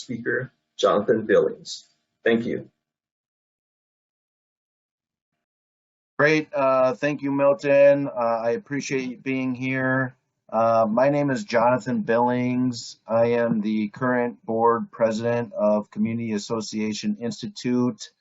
speaker, Jonathan Billings. Thank you. Great. Thank you, Milton. I appreciate being here. My name is Jonathan Billings. I am the current board president of Community Association Institute,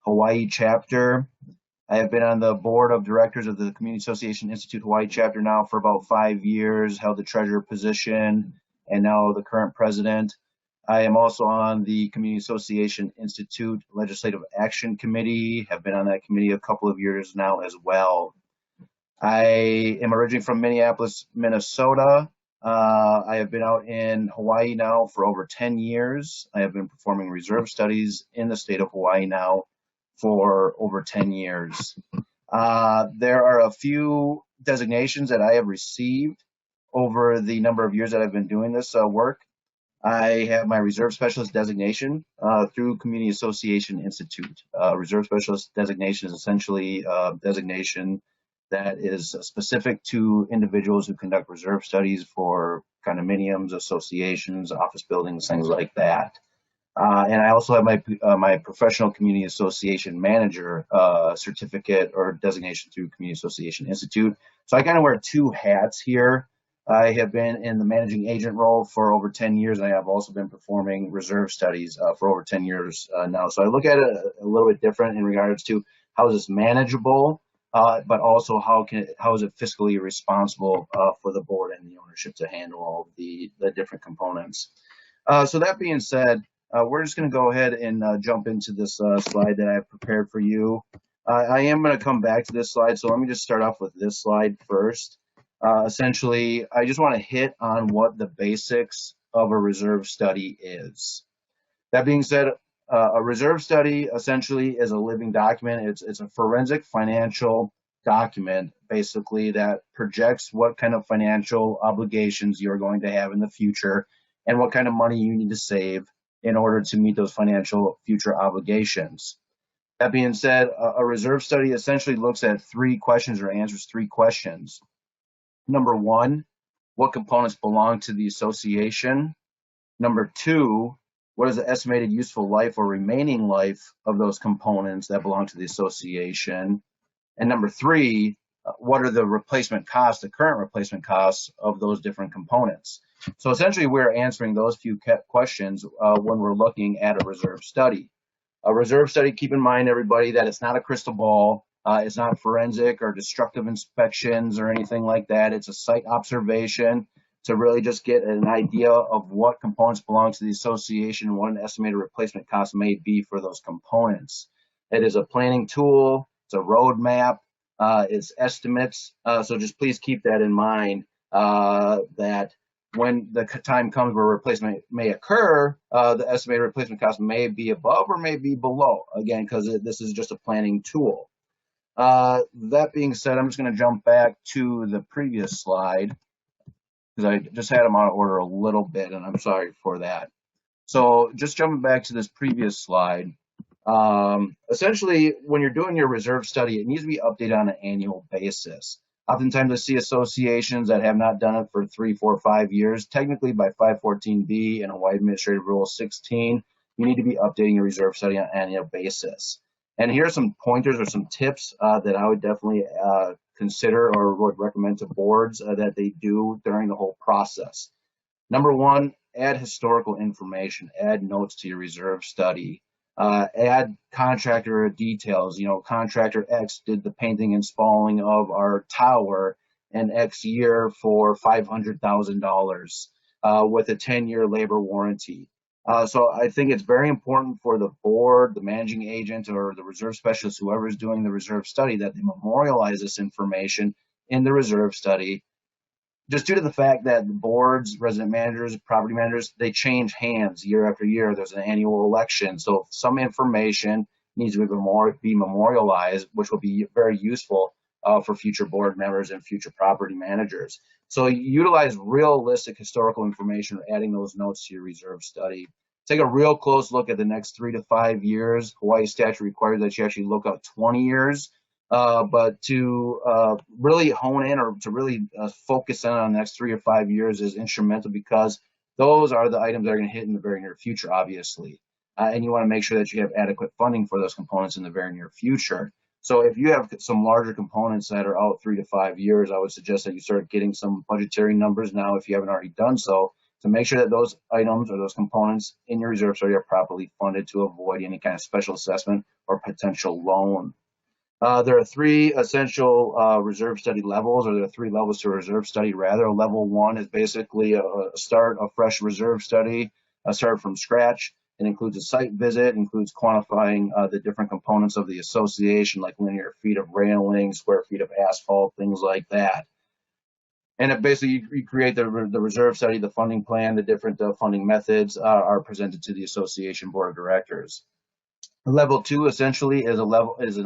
Hawaii chapter. I have been on the board of directors of the Community Association Institute Hawaii chapter now for about 5 years, held the treasurer position, and now the current president. I am also on the Community Association Institute Legislative Action Committee, have been on that committee a couple of years now as well. I am originally from Minneapolis, Minnesota. I have been out in Hawaii now for over 10 years. I have been performing reserve studies in the state of Hawaii now for over 10 years. There are a few designations that I have received over the number of years that I've been doing this work. I have my Reserve Specialist designation through Community Association Institute. Reserve Specialist designation is essentially a designation that is specific to individuals who conduct reserve studies for condominiums, associations, office buildings, things like that. And I also have my Professional Community Association Manager certificate or designation through Community Association Institute. So I kind of wear two hats here. I have been in the managing agent role for over 10 years, and I have also been performing reserve studies for over 10 years now. So I look at it a little bit different in regards to how is this manageable, but also how is it fiscally responsible for the board and the ownership to handle all the different components. So that being said, we're just going to go ahead and jump into this slide that I have prepared for you. I am going to come back to this slide, so let me just start off with this slide first. Essentially, I just want to hit on what the basics of a reserve study is. That being said, a reserve study essentially is a living document. It's a forensic financial document, basically, that projects what kind of financial obligations you're going to have in the future and what kind of money you need to save in order to meet those financial future obligations. That being said, a reserve study essentially looks at three questions or answers three questions. Number one, what components belong to the association? Number two, what is the estimated useful life or remaining life of those components that belong to the association? And number three, what are the replacement costs, the current replacement costs of those different components? So essentially, we're answering those few questions when we're looking at a reserve study. A reserve study, keep in mind, everybody, that it's not a crystal ball. It's not forensic or destructive inspections or anything like that. It's a site observation to really just get an idea of what components belong to the association and what an estimated replacement cost may be for those components. It is a planning tool. It's a roadmap. It's estimates. So just please keep that in mind that when the time comes where replacement may occur, the estimated replacement cost may be above or may be below, again, because this is just a planning tool. That being said, I'm just going to jump back to the previous slide because I just had them out of order a little bit, and I'm sorry for that. So just jumping back to this previous slide, essentially, when you're doing your reserve study, it needs to be updated on an annual basis. Oftentimes, I see associations that have not done it for 3, 4, 5 years. Technically, by 514B and Hawaii Administrative Rule 16, you need to be updating your reserve study on an annual basis. And here are some pointers or some tips that I would definitely consider or would recommend to boards that they do during the whole process. Number one, add historical information, add notes to your reserve study, add contractor details. You know, contractor X did the painting and spalling of our tower in X year for $500,000 with a 10-year labor warranty. So I think it's very important for the board, the managing agent, or the reserve specialist, whoever is doing the reserve study, that they memorialize this information in the reserve study, just due to the fact that the boards, resident managers, property managers, they change hands year after year. There's an annual election. So some information needs to be memorialized, which will be very useful for future board members and future property managers. So utilize realistic historical information, adding those notes to your reserve study. Take a real close look at the next 3 to 5 years. Hawaii statute requires that you actually look out 20 years. But to really hone in or to really focus in on the next 3 or 5 years is instrumental, because Those are the items that are going to hit in the very near future, obviously. And you want to make sure that you have adequate funding for those components in the very near future. So if you have some larger components that are out 3 to 5 years, I would suggest that you start getting some budgetary numbers now if you haven't already done so, to make sure that those items or those components in your reserve study are properly funded to avoid any kind of special assessment or potential loan. There are three essential reserve study levels, or there are three levels to a reserve study, rather. Level one is basically a start, a fresh reserve study, a start from scratch. It includes a site visit, includes quantifying the different components of the association, like linear feet of railing, square feet of asphalt, things like that. And it basically, you create the reserve study, the funding plan, the different funding methods are presented to the association board of directors. Level two essentially is an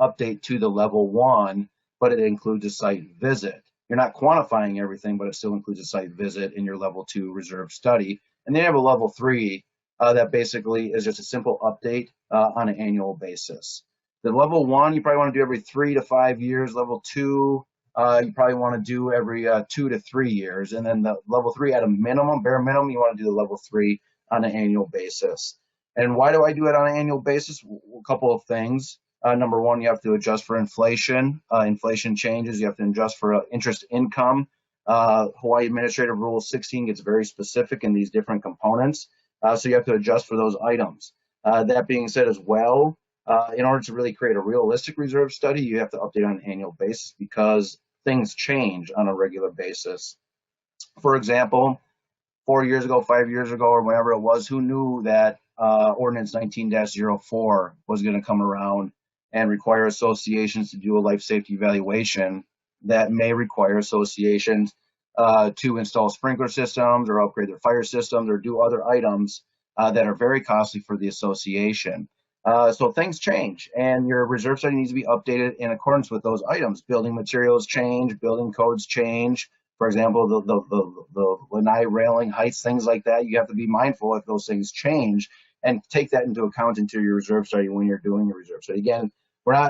update to the level one, but it includes a site visit. You're not quantifying everything, but it still includes a site visit in your level two reserve study. And then you have a level three that basically is just a simple update on an annual basis. The level one, you probably want to do every 3 to 5 years. Level two, you probably want to do every 2 to 3 years. And then the level three, at a minimum, bare minimum, you want to do the level three on an annual basis. And why do I do it on an annual basis? A couple of things. Number one, you have to adjust for inflation. Inflation changes. You have to adjust for interest income. Hawaii Administrative Rule 16 gets very specific in these different components. So you have to adjust for those items. That being said as well, in order to really create a realistic reserve study, you have to update on an annual basis because things change on a regular basis. For example, 4 years ago, 5 years ago, or whenever it was, who knew that Ordinance 19-04 was going to come around and require associations to do a life safety evaluation that may require associations to install sprinkler systems or upgrade their fire systems or do other items that are very costly for the association. So things change, and your reserve study needs to be updated in accordance with those items. Building materials change, building codes change. For example, the lanai railing heights, things like that. You have to be mindful if those things change and take that into account into your reserve study when you're doing your reserve study. Again,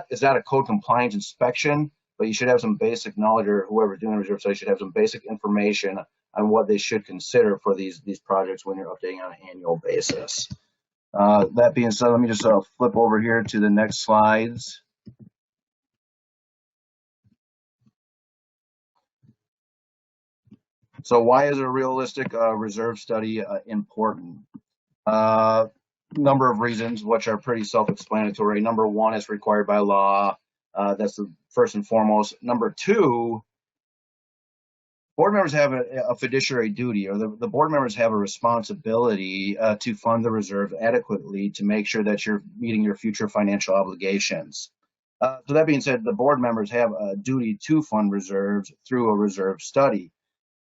it's not a code compliance inspection, but you should have some basic knowledge, or whoever's doing a reserve study should have some basic information on what they should consider for these projects when you're updating on an annual basis. That being said, let me just flip over here to the next slides. So why is a realistic reserve study important? Number of reasons, which are pretty self-explanatory. Number one, it's required by law. That's the first and foremost. Number two, board members have a fiduciary duty, or the board members have a responsibility to fund the reserve adequately to make sure that you're meeting your future financial obligations. So that being said, the board members have a duty to fund reserves through a reserve study.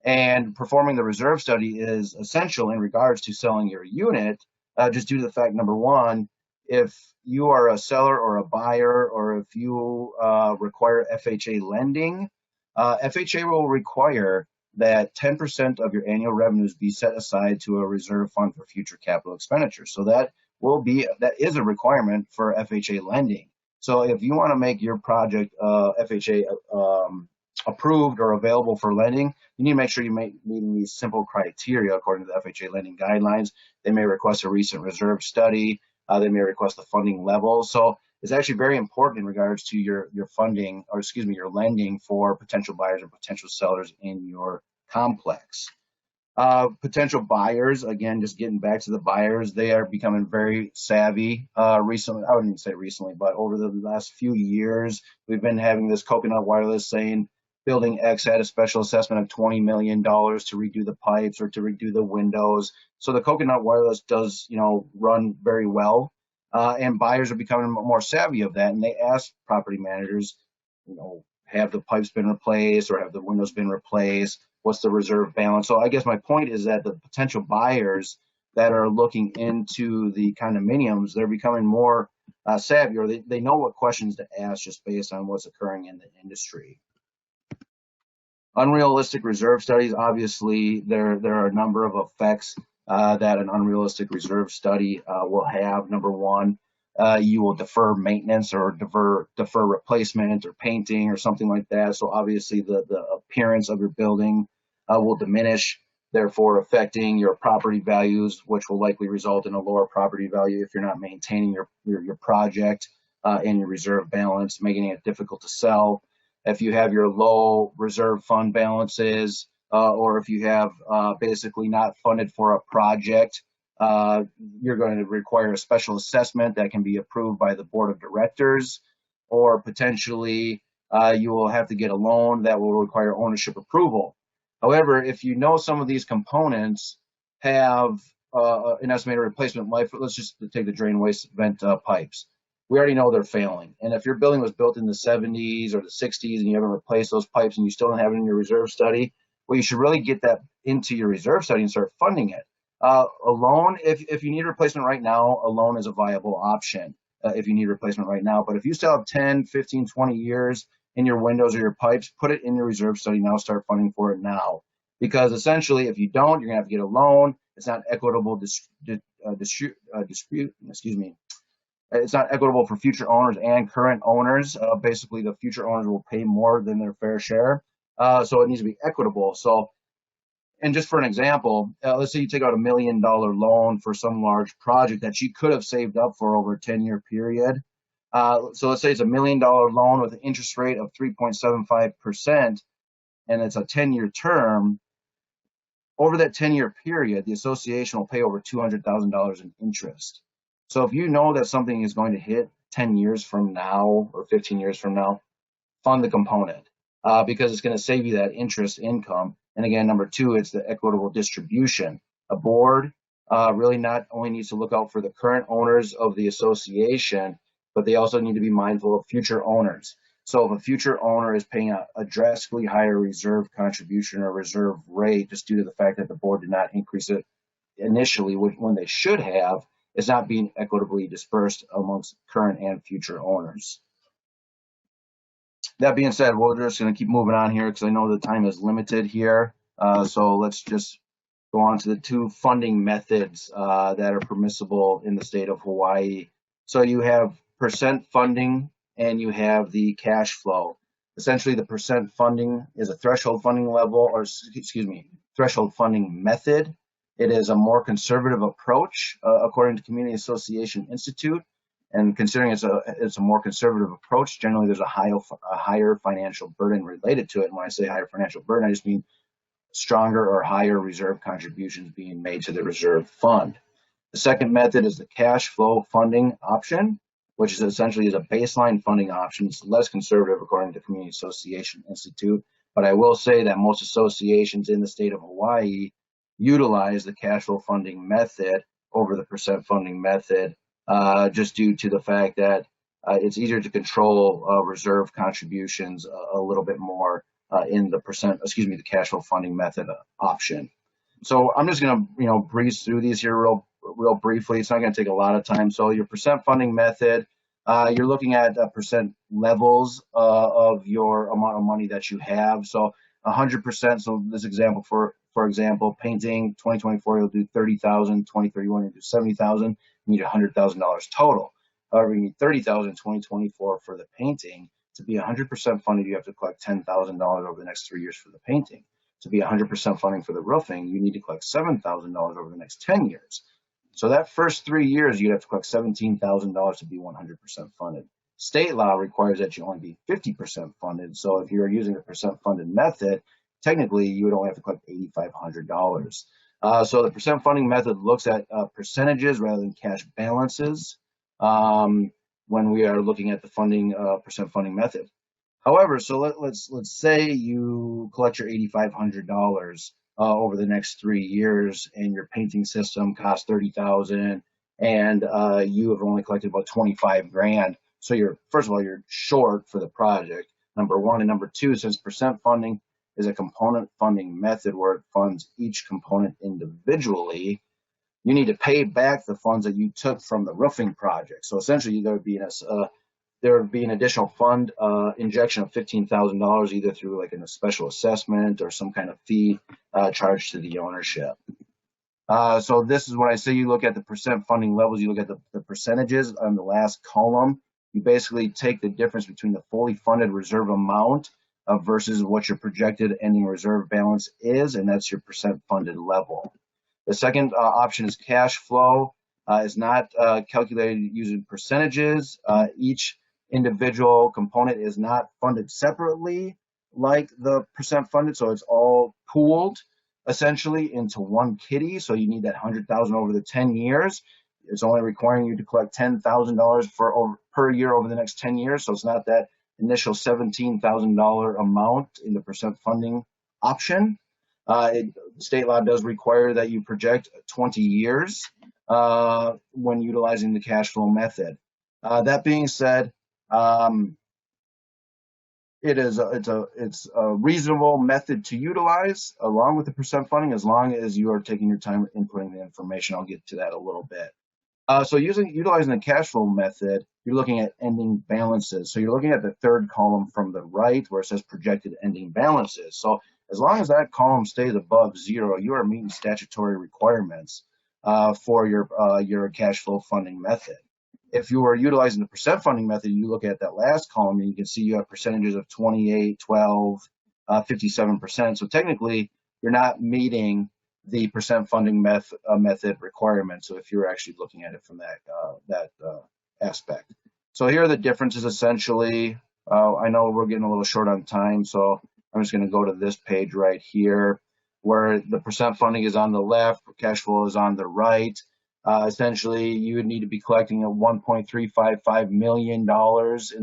And performing the reserve study is essential in regards to selling your unit, just due to the fact, number one, if you are a seller or a buyer, or if you require FHA lending, FHA will require that 10% of your annual revenues be set aside to a reserve fund for future capital expenditures. So that is a requirement for FHA lending. So if you want to make your project FHA approved or available for lending, you need to make sure you meet these simple criteria according to the FHA lending guidelines. They may request a recent reserve study. They may request the funding level. So it's actually very important in regards to your funding, or excuse me, your lending for potential buyers or potential sellers in your complex. Potential buyers, again, just getting back to the buyers, they are becoming very savvy recently. I wouldn't even say recently, but over the last few years, we've been having this Coconut Wireless saying Building X had a special assessment of $20 million to redo the pipes or to redo the windows. So the Coconut Wireless does, run very well, and buyers are becoming more savvy of that. And they ask property managers, have the pipes been replaced or have the windows been replaced? What's the reserve balance? So I guess my point is that the potential buyers that are looking into the condominiums, they're becoming more savvy, or they know what questions to ask just based on what's occurring in the industry. Unrealistic reserve studies, obviously, there are a number of effects that an unrealistic reserve study will have. Number one, you will defer maintenance or defer replacement or painting or something like that. So obviously the appearance of your building will diminish. therefore affecting your property values, which will likely result in a lower property value if you're not maintaining your project and your reserve balance, making it difficult to sell. If you have your low reserve fund balances, or if you have basically not funded for a project, you're going to require a special assessment that can be approved by the board of directors, or potentially you will have to get a loan that will require ownership approval. However, if you know some of these components have an estimated replacement life, let's just take the drain waste vent pipes. We already know they're failing. And if your building was built in the 70s or the 60s and you haven't replaced those pipes and you still don't have it in your reserve study, well, you should really get that into your reserve study and start funding it. A loan, if you need replacement right now, a loan is a viable option if you need replacement right now. But if you still have 10, 15, 20 years in your windows or your pipes, put it in your reserve study now, start funding for it now. Because essentially, if you don't, you're going to have to get a loan. It's not equitable dispute, it's not equitable for future owners and current owners. Basically, the future owners will pay more than their fair share. So it needs to be equitable. So, and just for an example, let's say you take out $1 million loan for some large project that you could have saved up for over a 10-year period. So let's say it's $1 million loan with an interest rate of 3.75%, and it's a 10-year term. Over that 10-year period, the association will pay over $200,000 in interest. So if you know that something is going to hit 10 years from now or 15 years from now, fund the component because it's going to save you that interest income. And again, number two, it's the equitable distribution. A board really not only needs to look out for the current owners of the association, but they also need to be mindful of future owners. So if a future owner is paying a drastically higher reserve contribution or reserve rate just due to the fact that the board did not increase it initially when they should have, it's not being equitably dispersed amongst current and future owners. That being said, we're just going to keep moving on here because I know the time is limited here. So let's just go on to the two funding methods that are permissible in the state of Hawaii. So you have percent funding and you have the cash flow. Essentially, the percent funding is a threshold funding level, or excuse me, threshold funding method. It is a more conservative approach, according to Community Association Institute. And considering it's a more conservative approach, generally there's a higher financial burden related to it. And when I say higher financial burden, I just mean stronger or higher reserve contributions being made to the reserve fund. The second method is the cash flow funding option, which is essentially a baseline funding option. It's less conservative according to Community Association Institute. But I will say that most associations in the state of Hawaii utilize the cash flow funding method over the percent funding method, just due to the fact that it's easier to control reserve contributions a little bit more in the the cash flow funding method option. So I'm just going to breeze through these here real briefly. It's not going to take a lot of time. So your percent funding method, you're looking at percent levels of your amount of money that you have. So 100%. So this example, for example, painting 2024, you'll do 30,000. 2031, you'll do 70,000. You need $100,000 total. However, you need 30,000 in 2024 for the painting. To be 100% funded, you have to collect $10,000 over the next 3 years for the painting. To be 100% funding for the roofing, you need to collect $7,000 over the next 10 years. So that first 3 years, you'd have to collect $17,000 to be 100% funded. State law requires that you only be 50% funded. So if you're using the percent funded method, technically you would only have to collect $8,500. So the percent funding method looks at percentages rather than cash balances when we are looking at the funding percent funding method. However, so let's say you collect your $8,500 over the next 3 years, and your painting system costs $30,000, and you have only collected about $25,000. So first of all, you're short for the project, number one, and number two, since percent funding is a component funding method where it funds each component individually, you need to pay back the funds that you took from the roofing project. So essentially, there would be an additional fund injection of $15,000, either through like a special assessment or some kind of fee charged to the ownership. So this is when I say you look at the percent funding levels, you look at the percentages on the last column. You basically take the difference between the fully funded reserve amount versus what your projected ending reserve balance is, and that's your percent funded level. The second option is cash flow. Is not calculated using percentages. Each individual component is not funded separately like the percent funded, so it's all pooled essentially into one kitty. So you need that $100,000 over the 10 years. It's only requiring you to collect $10,000 per year over the next 10 years. So it's not that initial $17,000 amount in the percent funding option. State law does require that you project 20 years when utilizing the cash flow method. That being said, it's a reasonable method to utilize along with the percent funding, as long as you are taking your time inputting the information. I'll get to that a little bit. So utilizing the cash flow method, you're looking at ending balances. So you're looking at the third column from the right where it says projected ending balances. So as long as that column stays above zero, you are meeting statutory requirements for your cash flow funding method. If you are utilizing the percent funding method, you look at that last column and you can see you have percentages of 28, 12, 57%. So technically, you're not meeting the percent funding method requirement. So if you're actually looking at it from that aspect. So here are the differences essentially. I know we're getting a little short on time, so I'm just going to go to this page right here where the percent funding is on the left, cash flow is on the right. Essentially, you would need to be collecting a $1.355 million in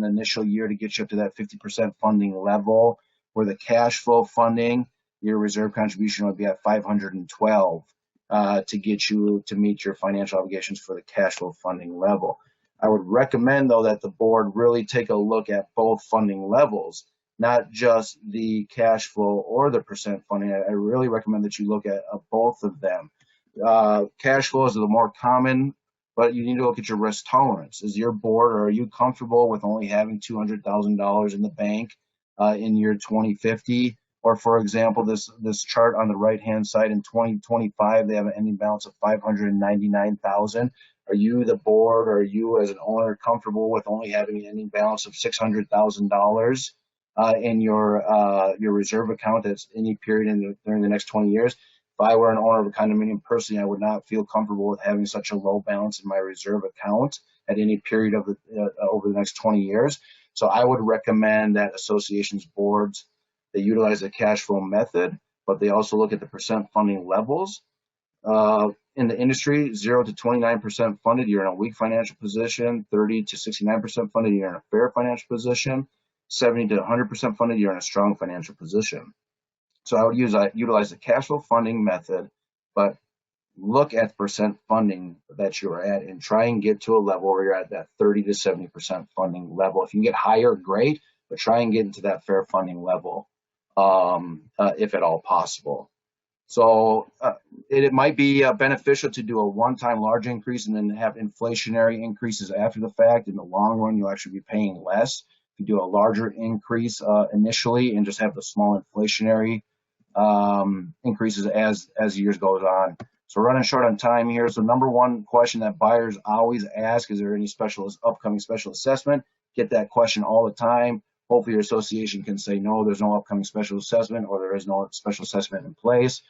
the initial year to get you up to that 50% funding level. Where the cash flow funding, your reserve contribution would be at 512 to get you to meet your financial obligations for the cash flow funding level. I would recommend, though, that the board really take a look at both funding levels, not just the cash flow or the percent funding. I really recommend that you look at both of them. Cash flows are the more common, but you need to look at your risk tolerance. Is your board, or are you comfortable with only having $200,000 in the bank in year 2050? Or for example, this chart on the right-hand side in 2025, they have an ending balance of $599,000. Are you, the board, or are you as an owner, comfortable with only having an ending balance of $600,000 in your reserve account at any period during the next 20 years? If I were an owner of a condominium personally, I would not feel comfortable with having such a low balance in my reserve account at any period of over the next 20 years. So I would recommend that associations boards, they utilize the cash flow method, but they also look at the percent funding levels. In the industry, 0 to 29% funded, you're in a weak financial position. 30 to 69% funded, you're in a fair financial position. 70 to 100% funded, you're in a strong financial position. So I would utilize the cash flow funding method, but look at the percent funding that you're at and try and get to a level where you're at that 30 to 70% funding level. If you can get higher, great, but try and get into that fair funding level if at all possible. So it might be beneficial to do a one-time large increase and then have inflationary increases after the fact. In the long run, you'll actually be paying less if you do a larger increase initially and just have the small inflationary increases as years goes on. So we're running short on time here. So number one question that buyers always ask, is there any upcoming special assessment? Get that question all the time. Hopefully your association can say, no, there's no upcoming special assessment, or there is no special assessment in place.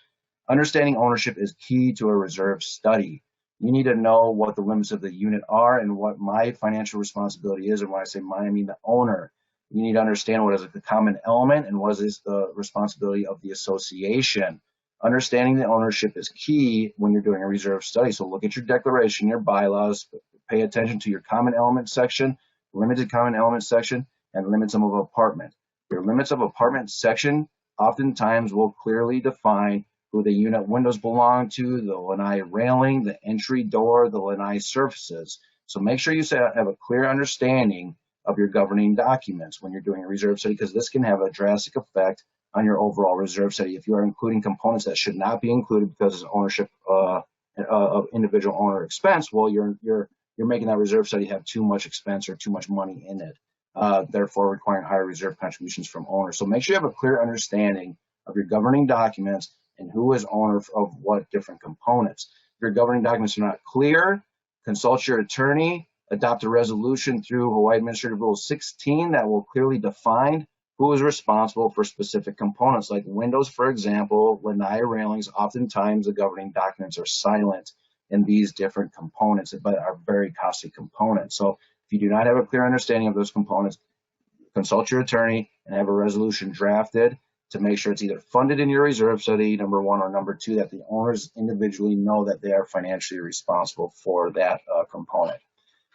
Understanding ownership is key to a reserve study. You need to know what the limits of the unit are and what my financial responsibility is. And when I say my, I mean the owner. You need to understand what is the common element and what is the responsibility of the association. Understanding the ownership is key when you're doing a reserve study. So look at your declaration, your bylaws, pay attention to your common element section, limited common element section, and limits of apartment. Your limits of apartment section oftentimes will clearly define who the unit windows belong to, the lanai railing, the entry door, the lanai surfaces. So make sure you have a clear understanding of your governing documents when you're doing a reserve study, because this can have a drastic effect on your overall reserve study. If you are including components that should not be included because it's ownership of individual owner expense, well, you're making that reserve study have too much expense or too much money in it, therefore requiring higher reserve contributions from owners. So make sure you have a clear understanding of your governing documents and who is owner of what different components. If your governing documents are not clear, consult your attorney, adopt a resolution through Hawaii Administrative Rule 16 that will clearly define who is responsible for specific components. Like windows, for example, lanai railings, oftentimes the governing documents are silent in these different components, but are very costly components. So if you do not have a clear understanding of those components, consult your attorney and have a resolution drafted to make sure it's either funded in your reserve study, number one, or number two, that the owners individually know that they are financially responsible for that component.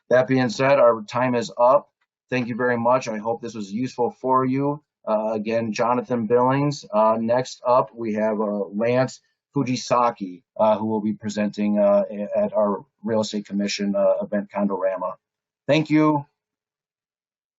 That being said, our time is up. Thank you very much. I hope this was useful for you. Again, Jonathan Billings. Next up, we have Lance Fujisaki, who will be presenting at our Real Estate Commission event, Condorama. Thank you.